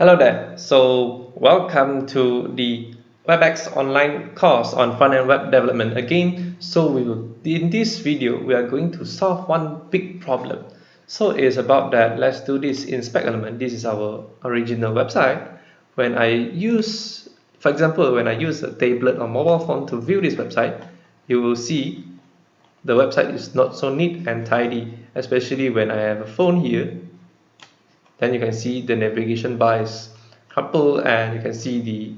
Hello there. So welcome to the WebX online course on front-end web development again. In this video we are going to solve one big problem. So it's about that. Let's do this in spec element. This is our original website. When I use, for example, when I use a tablet or mobile phone to view this website, you will see the website is not so neat and tidy, especially when I have a phone here. Then you can see the navigation bar is coupled, and you can see the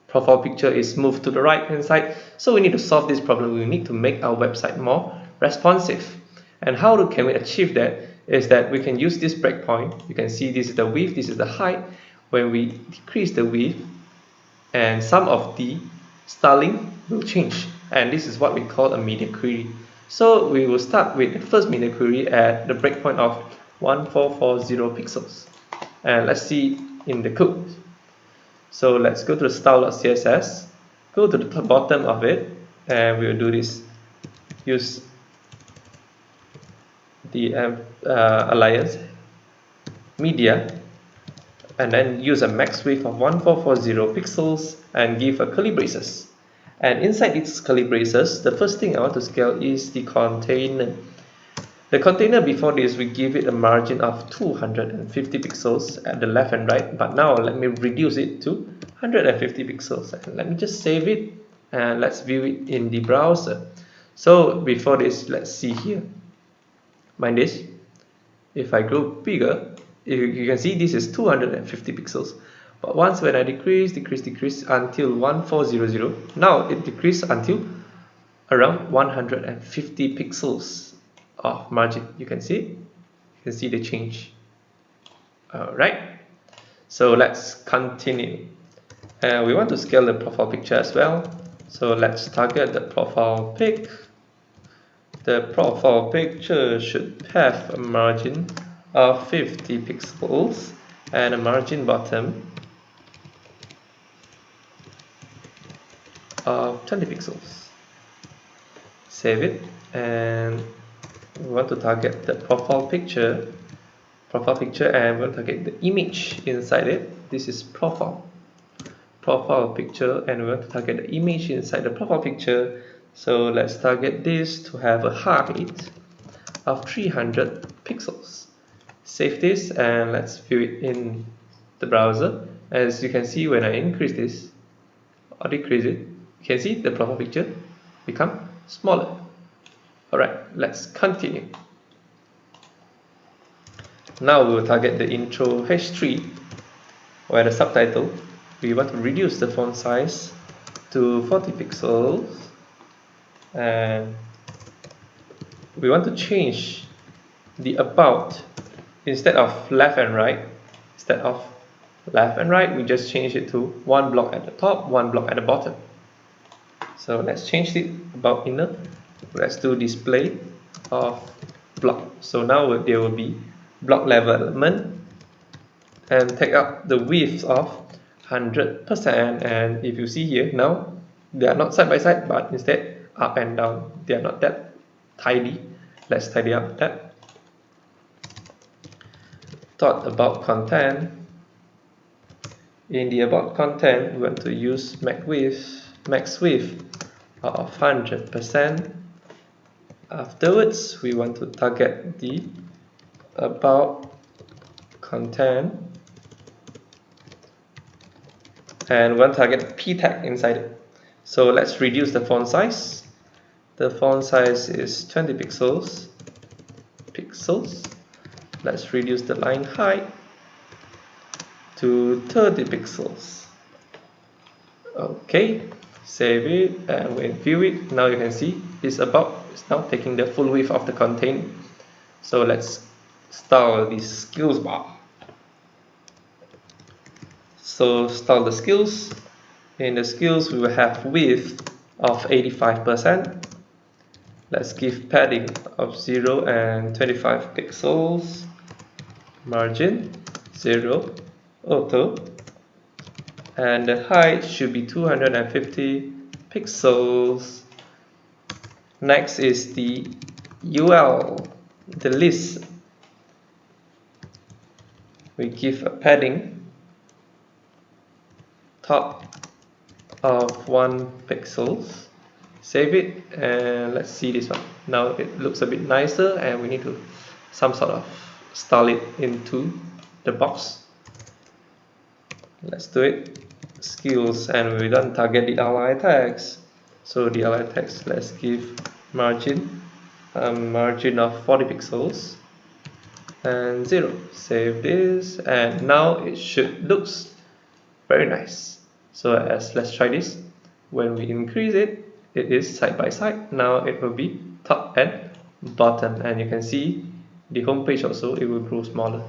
profile picture is moved to the right hand side. So we need to solve this problem. We need to make our website more responsive. And how can we achieve that is that we can use this breakpoint. You can see this is the width, this is the height. When we decrease the width, and some of the styling will change, and this is what we call a media query. So we will start with the first media query at the breakpoint of 1440 pixels, and let's see in the code. So let's go to the style.css, go to the bottom of it, and we'll do this. Use the alliance media, and then use a max width of 1440 pixels and give a curly braces. And inside these curly braces, the first thing I want to scale is the container. The container, before this, we give it a margin of 250 pixels at the left and right, but now let me reduce it to 150 pixels, and let me just save it, and let's view it in the browser. So before this, let's see here. Mind this, if I go bigger, you can see this is 250 pixels, but once when I decrease until 1400, now it decreased until around 150 pixels of margin. You can see the change. Alright, so let's continue. We want to scale the profile picture as well, so let's target the profile pic. The profile picture should have a margin of 50 pixels and a margin bottom of 20 pixels. Save it, and we want to target the profile picture, and we want to target the image inside it. This is profile picture, and we want to target the image inside the profile picture. So let's target this to have a height of 300 pixels. Save this, and let's view it in the browser. As you can see, when I increase this or decrease it, you can see the profile picture become smaller. Alright, let's continue. Now we will target the intro h3, where the subtitle, we want to reduce the font size to 40 pixels, and we want to change the about. Instead of left and right, we just change it to one block at the top, one block at the bottom. So let's change it about inner. Let's do display of block. So now there will be block level element, and take up the width of 100%. And if you see here, now they are not side by side, but instead up and down. They are not that tidy. Let's tidy up that. Thought about content. In the about content, we want to use max width of 100%. Afterwards, we want to target the about content, and we want to target p tag inside it. So let's reduce the font size. The font size is 20 pixels. Let's reduce the line height to 30 pixels. Okay, save it, and when view it, now you can see it's now taking the full width of the container. So let's style the skills bar. So style the skills. In the skills, we will have width of 85%. Let's give padding of 0 and 25 pixels. Margin 0, auto, and the height should be 250 pixels. Next is the UL, the list we give a padding top of 1 pixels. Save it, and let's see this one. Now it looks a bit nicer, and we need to some sort of style it into the box. Let's do it. Skills, and we don't target the ally text. So the ally text, let's give margin of 40 pixels and 0. Save this, and now it should looks very nice. So let's try this. When we increase it, it is side by side. Now it will be top and bottom, and you can see the home page also, it will grow smaller,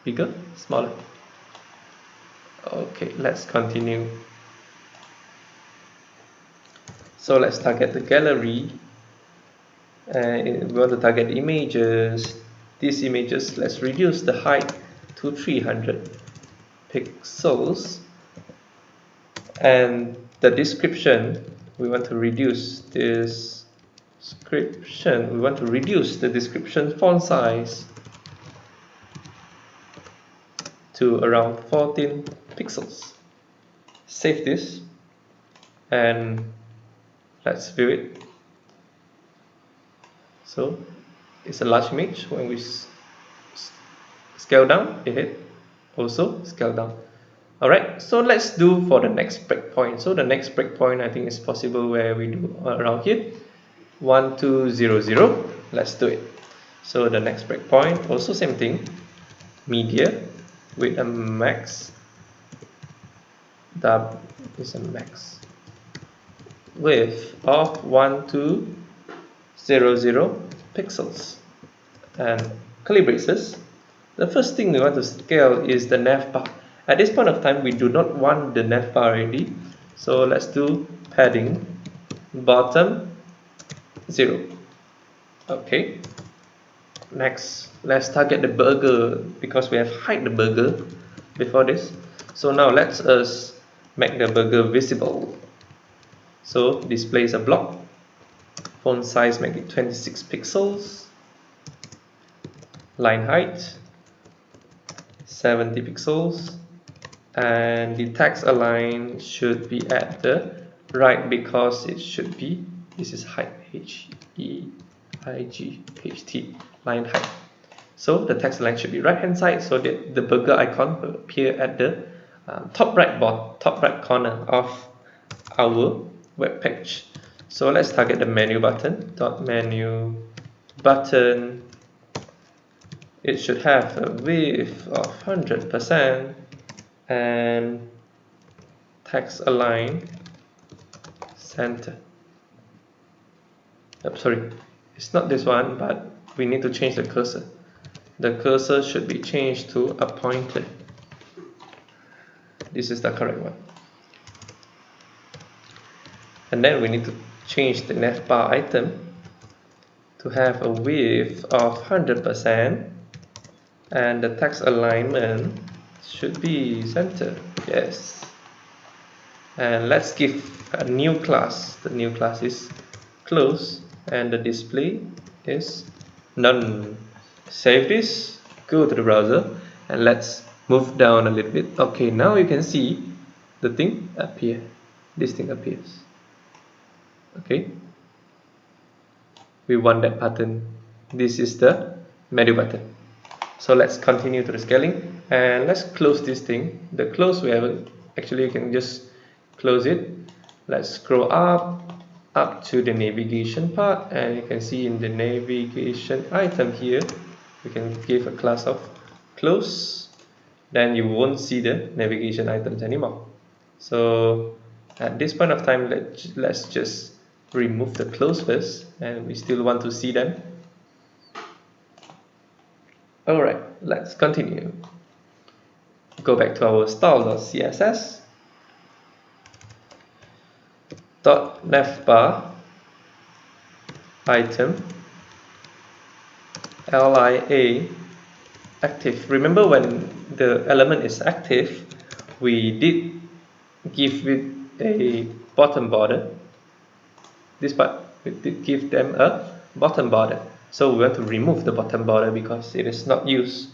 bigger, smaller. Okay, let's continue. So let's target the gallery, and we want to target images. These images, let's reduce the height to 300 pixels, and the description, we want to reduce this description. We want to reduce the description font size to around 14 pixels. Save this, and let's view it. So it's a large image. When we scale down, it also scale down. Alright, so let's do for the next breakpoint. So the next breakpoint, I think is possible where we do around here 1200. Let's do it. So the next breakpoint, also same thing, media with a max, that is a max width of 1200 pixels, and curly braces. The first thing we want to scale is the nav bar. At this point of time, we do not want the nav bar already, so let's do padding bottom 0. Okay, next let's target the burger, because we have hide the burger before this. So now let's make the burger visible. So displays a block, font size make it 26 pixels, line height 70 pixels, and the text align should be at the right, because it should be, this is height, H-E-I-G-H-T, line height. So the text align should be right hand side, so that the burger icon will appear at the top right corner of our web page. So let's target the menu button, menu button. It should have a width of 100% and text align center. Sorry, it's not this one, but we need to change the cursor. The cursor should be changed to a pointer. This is the correct one. And then we need to change the navbar item to have a width of 100%, and the text alignment should be center. Yes. And let's give a new class. The new class is close, and the display is none. Save this, go to the browser, and let's move down a little bit. Okay, now you can see the thing appear. This thing appears. Okay, we want that button. This is the menu button. So let's continue to the scaling, and let's close this thing. The close, we have actually, you can just close it. Let's scroll up to the navigation part, and you can see in the navigation item here, we can give a class of close. Then you won't see the navigation items anymore. So at this point of time, let's just remove the close first, and we still want to see them. Alright, let's continue. Go back to our style.css. .navbar item lia active. Remember, when the element is active, we did give it a bottom border. This part, we did give them a bottom border. So we want to remove the bottom border because it is not used.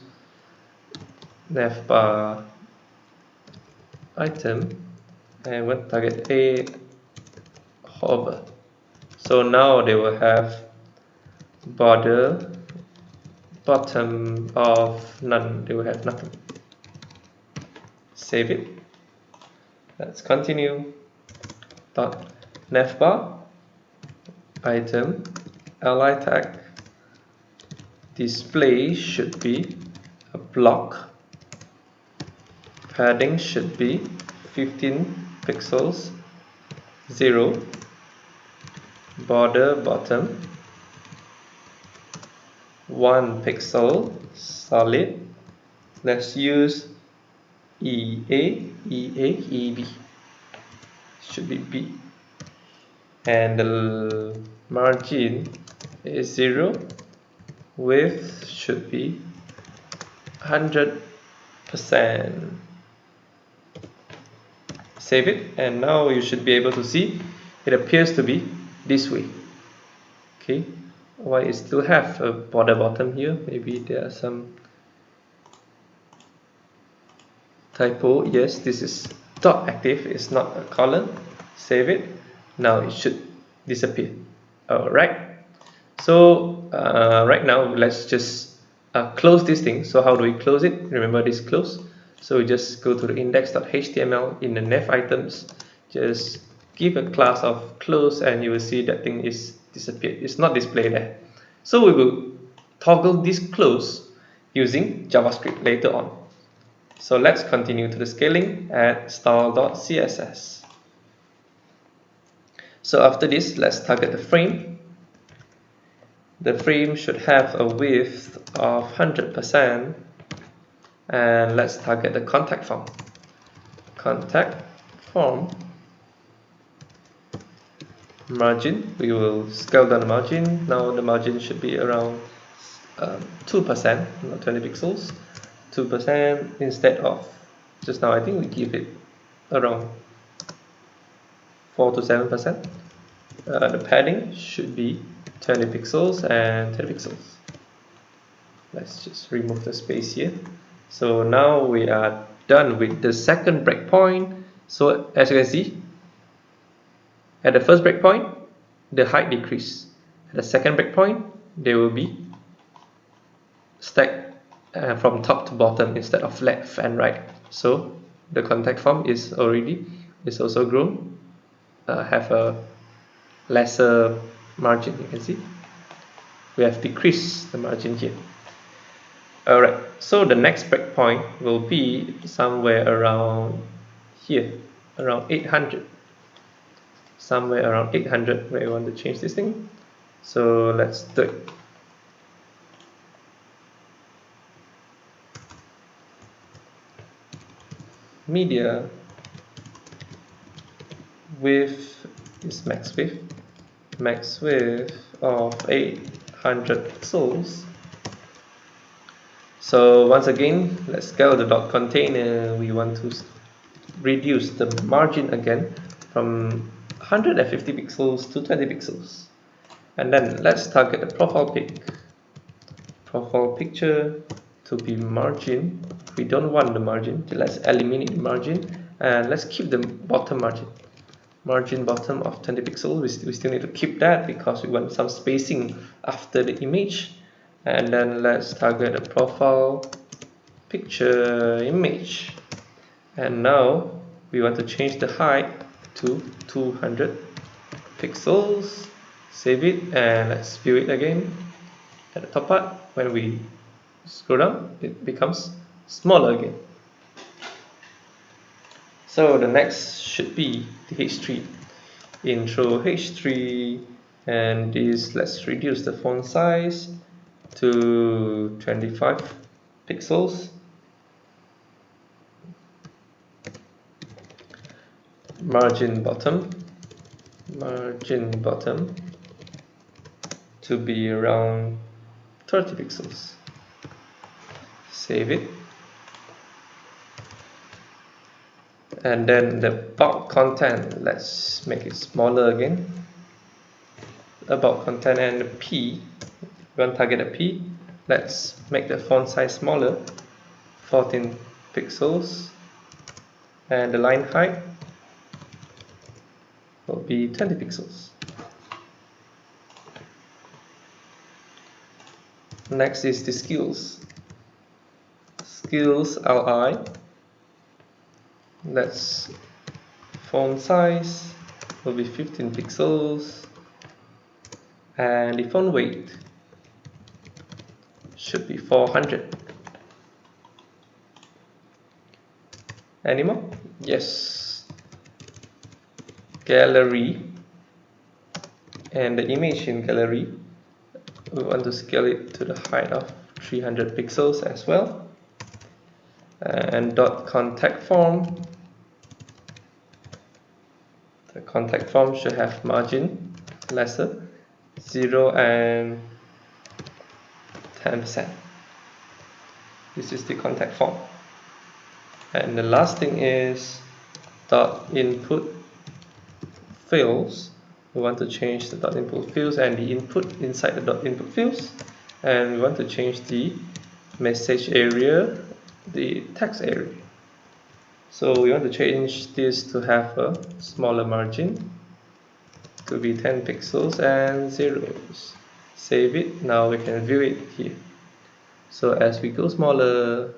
navbar item, and when target A hover. So now they will have border bottom of none, they will have nothing. Save it. Let's continue. Dot navbar item li tag display should be a block, padding should be 15 pixels, 0, border bottom 1 pixel solid. Let's use EA, EB, should be B, and the margin is 0, width should be 100%. Save it, and now you should be able to see it appears to be this way. Okay, why it still have a border bottom here? Maybe there are some typo. Yes, this is dot active, it's not a colon. Save it. Now it should disappear. Alright, so right now let's just close this thing. So how do we close it? Remember this close. So we just go to the index.html in the nav items, just give a class of close, and you will see that thing is disappeared. It's not displayed there. So we will toggle this close using JavaScript later on. So let's continue to the scaling at style.css. So after this, let's target the frame. The frame should have a width of 100%, and let's target the contact form. Contact form margin, we will scale down the margin. Now the margin should be around 2%, not 20 pixels. 2% instead of just now. I think we give it around 4 to 7%. The padding should be 20 pixels and 10 pixels. Let's just remove the space here. So now we are done with the second breakpoint. So as you can see, at the first breakpoint, the height decrease. At the second breakpoint, they will be stacked from top to bottom instead of left and right. So the contact form is also grown, have a lesser margin. You can see we have decreased the margin here. Alright, so the next breakpoint will be somewhere around here, around 800. Somewhere around 800 where we want to change this thing. So let's do it. Media width is max width of 800 pixels. So once again, let's scale the dot container. We want to reduce the margin again from 150 pixels to 20 pixels, and then let's target the profile picture to be margin. We don't want the margin, so let's eliminate the margin, and let's keep the bottom margin bottom of 20 pixels. We still need to keep that because we want some spacing after the image. And then let's target the profile picture image, and now we want to change the height to 200 pixels. Save it, and let's view it again. At the top part, when we scroll down, it becomes smaller again. So the next should be the H3, intro H3, and this, let's reduce the font size to 25 pixels. Margin bottom to be around 30 pixels. Save it. And then the bulk content, let's make it smaller again. About content and the P, we want to target a P. Let's make the font size smaller. 14 pixels, and the line height will be 20 pixels. Next is the skills li. That's font size will be 15 pixels, and the font weight should be 400. Any more? Yes. Gallery, and the image in gallery, we want to scale it to the height of 300 pixels as well. And dot contact form, the contact form should have margin lesser 0 and 10%. This is the contact form. And the last thing is dot input fields. We want to change the dot input fields and the input inside the dot input fields, and we want to change the message area, the text area. So we want to change this to have a smaller margin, to be 10 pixels and zeros. Save it. Now we can view it here. So as we go smaller,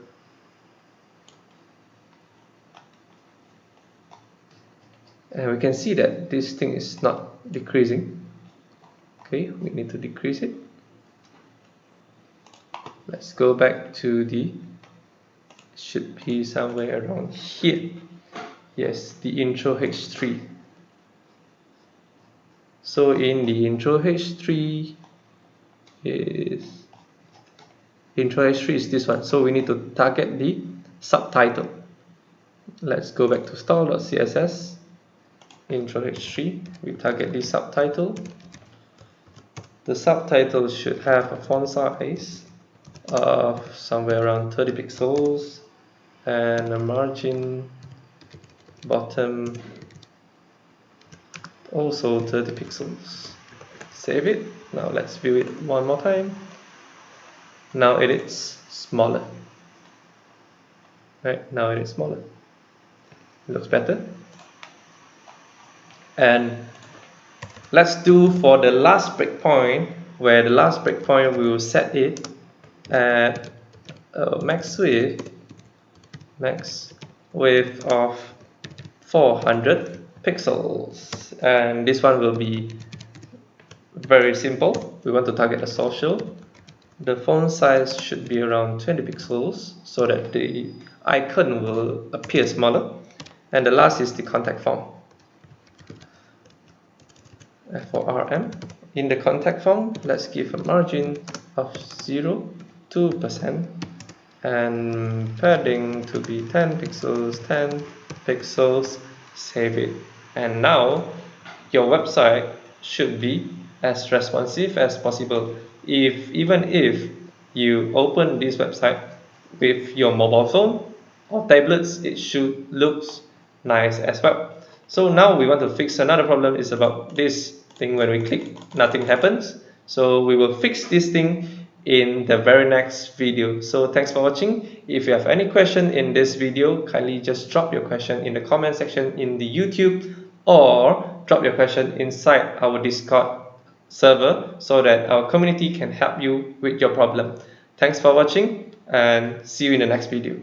and we can see that this thing is not decreasing. Okay, we need to decrease it. Let's go back to the, should be somewhere around here. Yes, the intro H3. So in the intro H3 is this one. So we need to target the subtitle. Let's go back to style.css. Intro H3, we target the subtitle. The subtitle should have a font size of somewhere around 30 pixels and a margin bottom also 30 pixels. Save it. Now let's view it one more time. Now it is smaller. Right, now it is smaller. It looks better. And let's do for the last breakpoint, where the last breakpoint we will set it at max width of 400 pixels, and this one will be very simple. We want to target a social. The font size should be around 20 pixels so that the icon will appear smaller, and the last is the contact form. For RM, in the contact form, let's give a margin of 0 to 2% and padding to be 10 pixels, save it. And now your website should be as responsive as possible. Even if you open this website with your mobile phone or tablets, it should look nice as well. So now we want to fix another problem. Is about this thing. When we click, nothing happens. So we will fix this thing in the very next video. So thanks for watching. If you have any question in this video, kindly just drop your question in the comment section in the YouTube, or drop your question inside our Discord server so that our community can help you with your problem. Thanks for watching and see you in the next video.